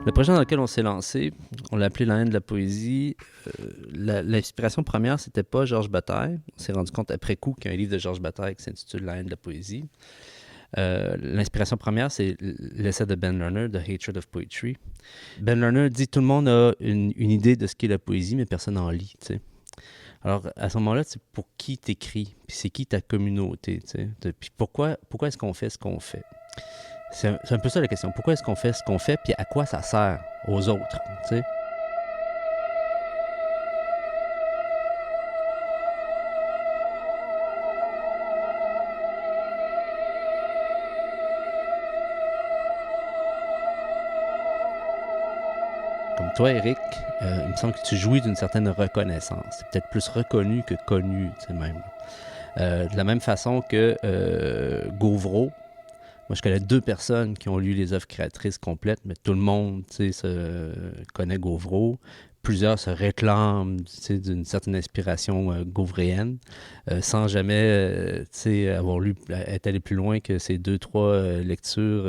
Le projet dans lequel on s'est lancé, on l'a appelé La haine de la poésie. L'inspiration première, c'était pas Georges Bataille. On s'est rendu compte après coup qu'il y a un livre de Georges Bataille qui s'intitule La haine de la poésie. L'inspiration première, c'est l'essai de Ben Lerner, The Hatred of Poetry. Ben Lerner dit tout le monde a une idée de ce qu'est la poésie, mais personne n'en lit. T'sais. Alors, à ce moment-là, c'est pour qui t'écris, puis c'est qui ta communauté, puis pourquoi est-ce qu'on fait ce qu'on fait? C'est un peu ça la question. Pourquoi est-ce qu'on fait ce qu'on fait, puis à quoi ça sert aux autres, tu sais? Comme toi, Eric, il me semble que tu jouis d'une certaine reconnaissance. C'est peut-être plus reconnu que connu, tu sais, même. De la même façon que Gauvreau. Moi, je connais 2 personnes qui ont lu les œuvres créatrices complètes, mais tout le monde, tu sais, connaît Gauvreau. Plusieurs se réclament, tu sais, d'une certaine inspiration gauvréenne, sans jamais, tu sais, avoir lu, être allé plus loin que ces 2-3 lectures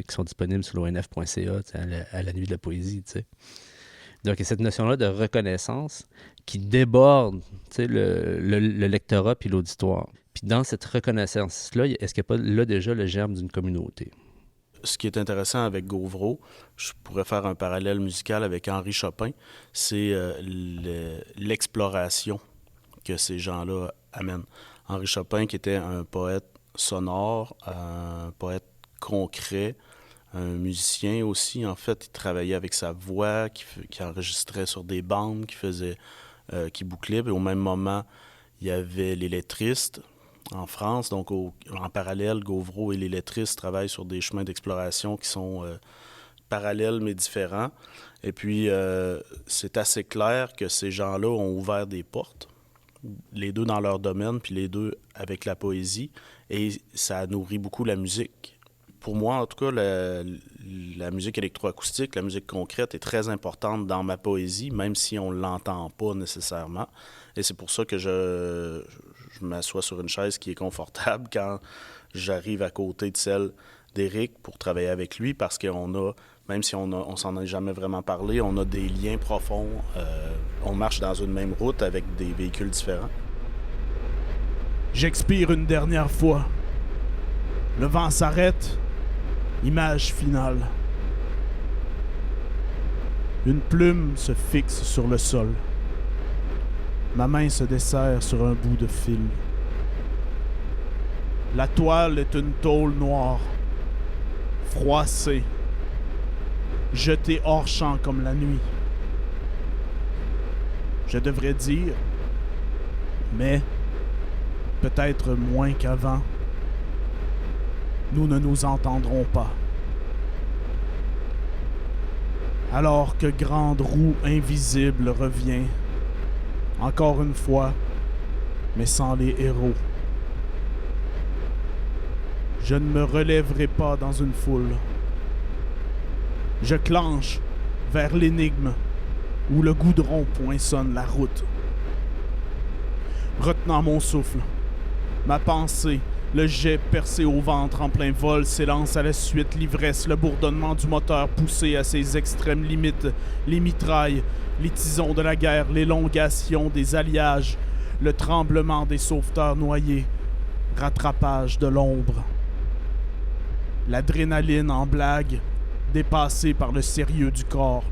qui sont disponibles sur l'ONF.ca, tu sais, à la nuit de la poésie, tu sais. Donc, il y a cette notion-là de reconnaissance qui déborde, tu sais, le lectorat puis l'auditoire. Puis dans cette reconnaissance-là, est-ce qu'il n'y a pas là déjà le germe d'une communauté? Ce qui est intéressant avec Gauvreau, je pourrais faire un parallèle musical avec Henri Chopin, c'est l'exploration que ces gens-là amènent. Henri Chopin, qui était un poète sonore, un poète concret, un musicien aussi, en fait, il travaillait avec sa voix, qui enregistrait sur des bandes, qui bouclait, et au même moment, il y avait les lettristes en France. Donc, en parallèle, Gauvreau et les lettristes travaillent sur des chemins d'exploration qui sont parallèles mais différents. Et puis, c'est assez clair que ces gens-là ont ouvert des portes, les deux dans leur domaine, puis les deux avec la poésie, et ça a nourri beaucoup la musique. Pour moi, en tout cas, la musique électroacoustique, la musique concrète est très importante dans ma poésie, même si on ne l'entend pas nécessairement. Et c'est pour ça que je m'assois sur une chaise qui est confortable quand j'arrive à côté de celle d'Éric pour travailler avec lui, parce qu'on a, même si on s'en a jamais vraiment parlé, on a des liens profonds. On marche dans une même route avec des véhicules différents. J'expire une dernière fois. Le vent s'arrête. Image finale. Une plume se fixe sur le sol. Ma main se dessert sur un bout de fil. La toile est une tôle noire, froissée, jetée hors champ comme la nuit. Je devrais dire, mais peut-être moins qu'avant, nous ne nous entendrons pas. Alors que grande roue invisible revient, encore une fois, mais sans les héros. Je ne me relèverai pas dans une foule. Je clenche vers l'énigme où le goudron poinçonne la route. Retenant mon souffle, ma pensée, le jet percé au ventre en plein vol s'élance à la suite, l'ivresse, le bourdonnement du moteur poussé à ses extrêmes limites, les mitrailles, les tisons de la guerre, l'élongation des alliages, le tremblement des sauveteurs noyés, rattrapage de l'ombre. L'adrénaline en blague, dépassée par le sérieux du corps.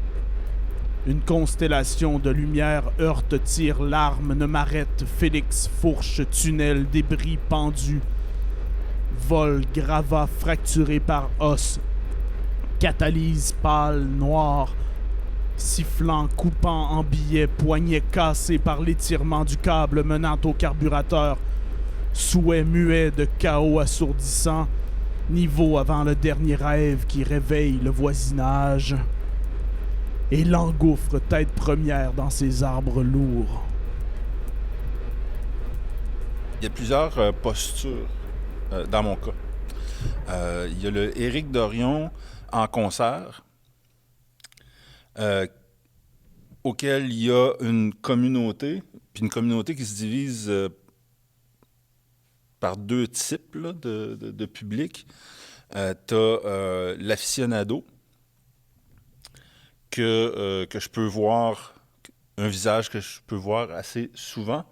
Une constellation de lumière heurte, tire, larme, ne m'arrête, Félix, fourche, tunnel, débris pendus. Vol, gravat fracturé par os. Catalyse pâle, noire. Sifflant, coupant en billets, poignet cassé par l'étirement du câble menant au carburateur. Souhait muet de chaos assourdissant. Niveau avant le dernier rêve qui réveille le voisinage. Et l'engouffre tête première dans ses arbres lourds. Il y a plusieurs postures dans mon cas. Il y a le Éric Dorion en concert, auquel il y a une communauté, puis une communauté qui se divise par 2 types là, de public. Tu as l'aficionado, que je peux voir, un visage que je peux voir assez souvent,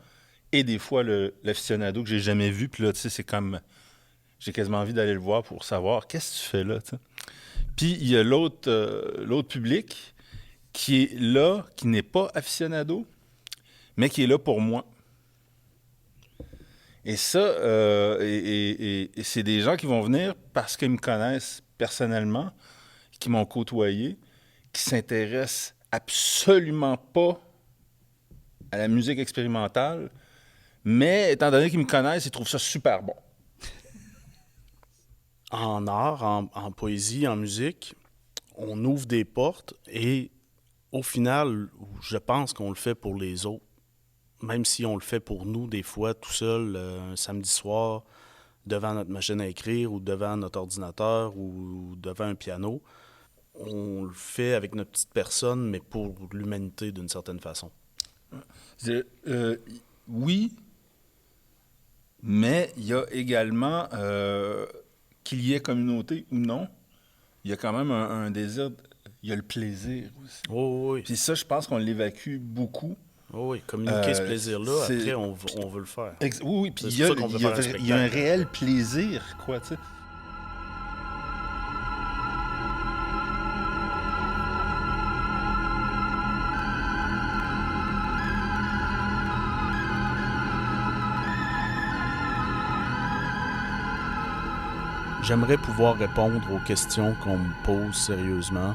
et des fois l'aficionado que j'ai jamais vu, puis là, tu sais, c'est comme, j'ai quasiment envie d'aller le voir pour savoir, qu'est-ce que tu fais là, tu sais. Puis il y a l'autre public qui est là, qui n'est pas aficionado, mais qui est là pour moi. Et ça, et c'est des gens qui vont venir parce qu'ils me connaissent personnellement, qui m'ont côtoyé, qui s'intéressent absolument pas à la musique expérimentale, mais étant donné qu'ils me connaissent, ils trouvent ça super bon. En art, en poésie, en musique, on ouvre des portes et au final, je pense qu'on le fait pour les autres. Même si on le fait pour nous, des fois, tout seul, un samedi soir, devant notre machine à écrire ou devant notre ordinateur ou devant un piano, on le fait avec notre petite personne, mais pour l'humanité d'une certaine façon. Oui, mais il y a également, qu'il y ait communauté ou non, il y a quand même un désir, il y a le plaisir aussi. Oh, oui. Puis ça, je pense qu'on l'évacue beaucoup. Oh, oui, communiquer ce plaisir-là, après, on veut le faire. Oui, puis C'est il y a, pour ça qu'on veut il y a- faire un il y a un spectacle. réel plaisir, quoi, tu sais. J'aimerais pouvoir répondre aux questions qu'on me pose sérieusement.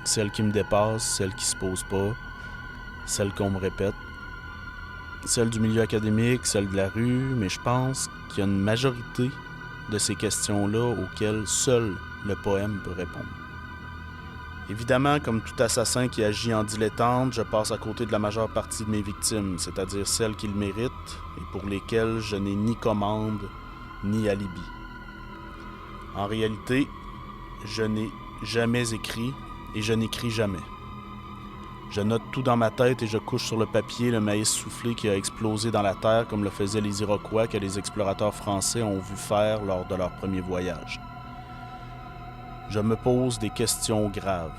Celles qui me dépassent, celles qui se posent pas, celles qu'on me répète. Celles du milieu académique, celles de la rue, mais je pense qu'il y a une majorité de ces questions-là auxquelles seul le poème peut répondre. Évidemment, comme tout assassin qui agit en dilettante, je passe à côté de la majeure partie de mes victimes, c'est-à-dire celles qui le méritent et pour lesquelles je n'ai ni commande ni alibi. En réalité, je n'ai jamais écrit et je n'écris jamais. Je note tout dans ma tête et je couche sur le papier le maïs soufflé qui a explosé dans la terre comme le faisaient les Iroquois que les explorateurs français ont vu faire lors de leur premier voyage. Je me pose des questions graves.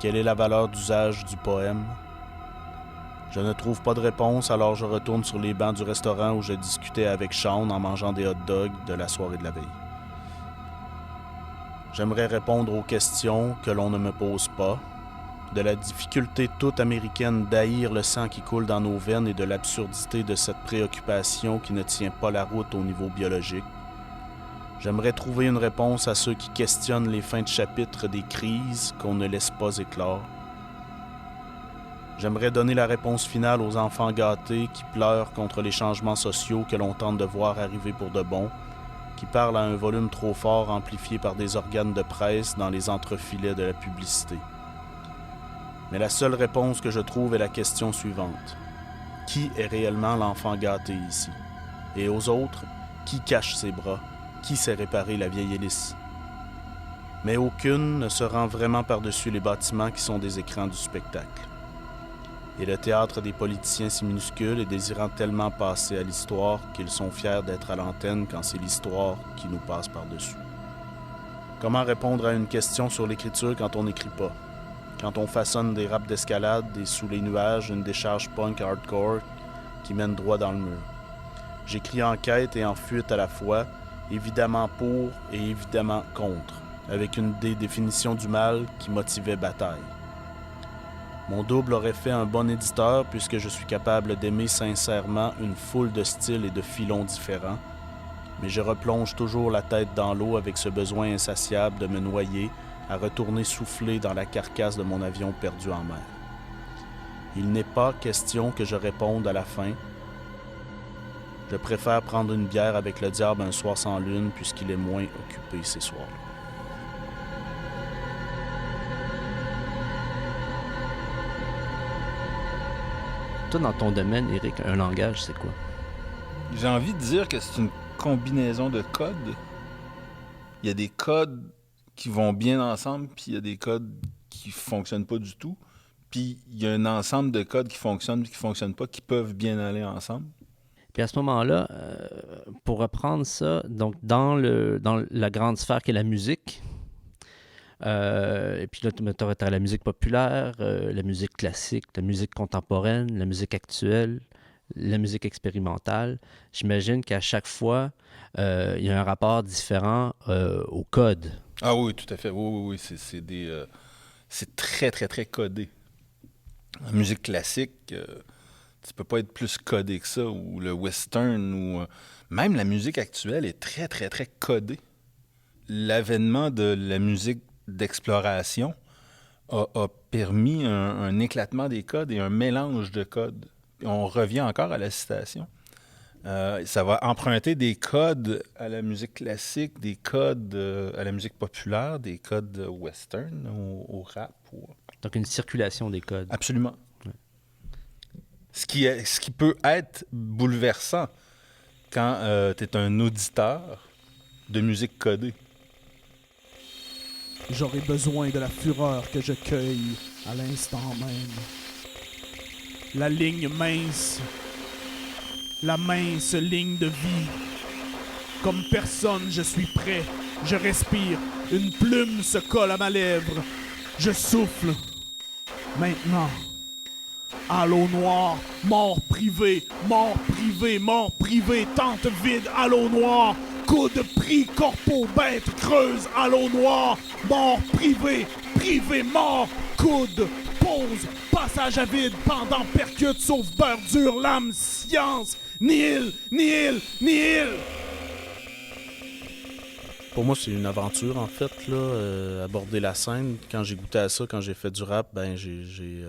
Quelle est la valeur d'usage du poème? Je ne trouve pas de réponse, alors je retourne sur les bancs du restaurant où je discutais avec Sean en mangeant des hot dogs de la soirée de la veille. J'aimerais répondre aux questions que l'on ne me pose pas, de la difficulté toute américaine d'haïr le sang qui coule dans nos veines et de l'absurdité de cette préoccupation qui ne tient pas la route au niveau biologique. J'aimerais trouver une réponse à ceux qui questionnent les fins de chapitre des crises qu'on ne laisse pas éclore. J'aimerais donner la réponse finale aux enfants gâtés qui pleurent contre les changements sociaux que l'on tente de voir arriver pour de bon, qui parlent à un volume trop fort amplifié par des organes de presse dans les entrefilets de la publicité. Mais la seule réponse que je trouve est la question suivante. Qui est réellement l'enfant gâté ici? Et aux autres, qui cache ses bras? Qui sait réparer la vieille hélice? Mais aucune ne se rend vraiment par-dessus les bâtiments qui sont des écrans du spectacle. Et le théâtre des politiciens si minuscules et désirant tellement passer à l'histoire qu'ils sont fiers d'être à l'antenne quand c'est l'histoire qui nous passe par-dessus. Comment répondre à une question sur l'écriture quand on n'écrit pas? Quand on façonne des raps d'escalade et sous les nuages une décharge punk hardcore qui mène droit dans le mur. J'écris en quête et en fuite à la fois, évidemment pour et évidemment contre, avec une définition du mal qui motivait bataille. Mon double aurait fait un bon éditeur puisque je suis capable d'aimer sincèrement une foule de styles et de filons différents, mais je replonge toujours la tête dans l'eau avec ce besoin insatiable de me noyer, à retourner souffler dans la carcasse de mon avion perdu en mer. Il n'est pas question que je réponde à la fin. Je préfère prendre une bière avec le diable un soir sans lune puisqu'il est moins occupé ces soirs-là. Toi, dans ton domaine, Éric, un langage, c'est quoi? J'ai envie de dire que c'est une combinaison de codes. Il y a des codes qui vont bien ensemble, puis il y a des codes qui fonctionnent pas du tout. Puis il y a un ensemble de codes qui fonctionnent et qui fonctionnent pas, qui peuvent bien aller ensemble. Puis à ce moment-là, pour reprendre ça, donc dans la grande sphère qui est la musique, Et puis là, tu as la musique populaire, la musique classique, la musique contemporaine, la musique actuelle, la musique expérimentale. J'imagine qu'à chaque fois, il y a un rapport différent au code. Ah oui, tout à fait. Oui. C'est très, très, très codé. La musique classique, tu peux pas être plus codé que ça, ou le western, ou même la musique actuelle est très, très, très codée. L'avènement de la musique d'exploration a permis un éclatement des codes et un mélange de codes. On revient encore à la citation. Ça va emprunter des codes à la musique classique, des codes à la musique populaire, des codes western au rap. Donc une circulation des codes. Absolument. Ouais. Ce qui peut être bouleversant quand tu es un auditeur de musique codée. J'aurai besoin de la fureur que je cueille à l'instant même. La ligne mince, la mince ligne de vie. Comme personne, je suis prêt. Je respire. Une plume se colle à ma lèvre. Je souffle. Maintenant. Halo noir, mort privé, mort privé, mort privé, tente vide, halo noir, coude pris, corpo, bête, creuse, halo noir, mort privé, privé, mort, coude, pause, passage à vide, pendant, percute, sauf beurre dur, lame, science, nihil, nihil, nihil. Pour moi, c'est une aventure, en fait, là, aborder la scène. Quand j'ai goûté à ça, quand j'ai fait du rap, ben il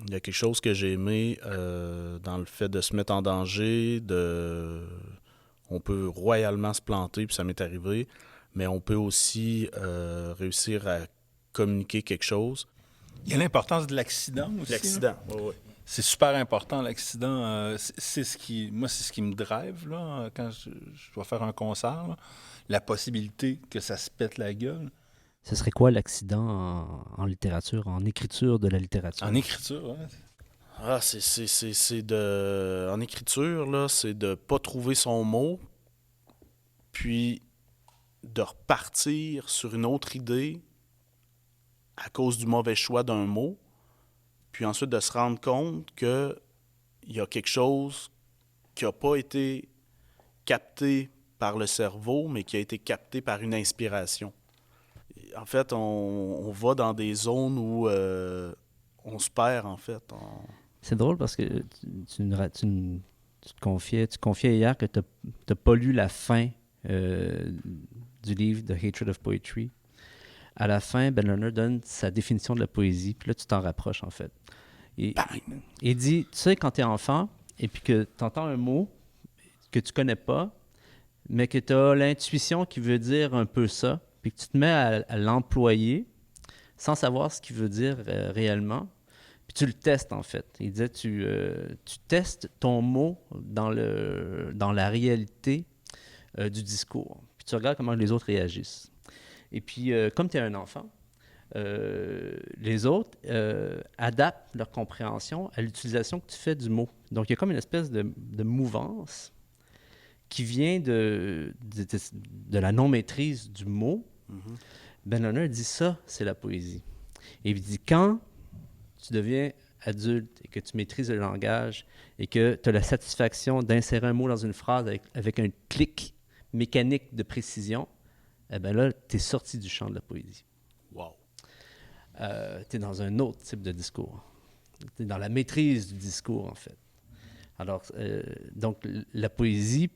y a quelque chose que j'ai aimé dans le fait de se mettre en danger, on peut royalement se planter, puis ça m'est arrivé, mais on peut aussi réussir à communiquer quelque chose. Il y a l'importance de l'accident aussi. L'accident, oui. C'est super important, l'accident. C'est ce qui me drive là, quand je dois faire un concert. Là. La possibilité que ça se pète la gueule. Ce serait quoi l'accident en littérature, en écriture de la littérature? En écriture, oui. Ah, en écriture, là, c'est de pas trouver son mot, puis de repartir sur une autre idée à cause du mauvais choix d'un mot, puis ensuite de se rendre compte qu'il y a quelque chose qui n'a pas été capté par le cerveau, mais qui a été capté par une inspiration. En fait, on va dans des zones où on se perd, en fait. C'est drôle parce que tu te confiais hier que tu n'as pas lu la fin du livre The Hatred of Poetry. À la fin, Ben Lerner donne sa définition de la poésie, puis là, tu t'en rapproches, en fait. Il dit, tu sais, quand tu es enfant, et puis que tu entends un mot que tu connais pas, mais que tu as l'intuition qui veut dire un peu ça, puis que tu te mets à l'employer sans savoir ce qu'il veut dire réellement, puis tu le testes, en fait. Il disait, tu testes ton mot dans la réalité du discours, puis tu regardes comment les autres réagissent. Et puis, comme tu es un enfant, les autres adaptent leur compréhension à l'utilisation que tu fais du mot. Donc, il y a comme une espèce de mouvance qui vient de la non-maîtrise du mot. Mm-hmm. Ben Lerner dit ça, c'est la poésie. Et il dit, quand tu deviens adulte et que tu maîtrises le langage et que tu as la satisfaction d'insérer un mot dans une phrase avec un clic mécanique de précision, eh bien là, tu es sorti du champ de la poésie. Wow! Tu es dans un autre type de discours. Tu es dans la maîtrise du discours, en fait. Alors, donc, la poésie,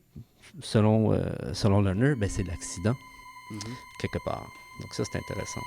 selon Lerner, ben, c'est l'accident, quelque part. Donc ça, c'est intéressant.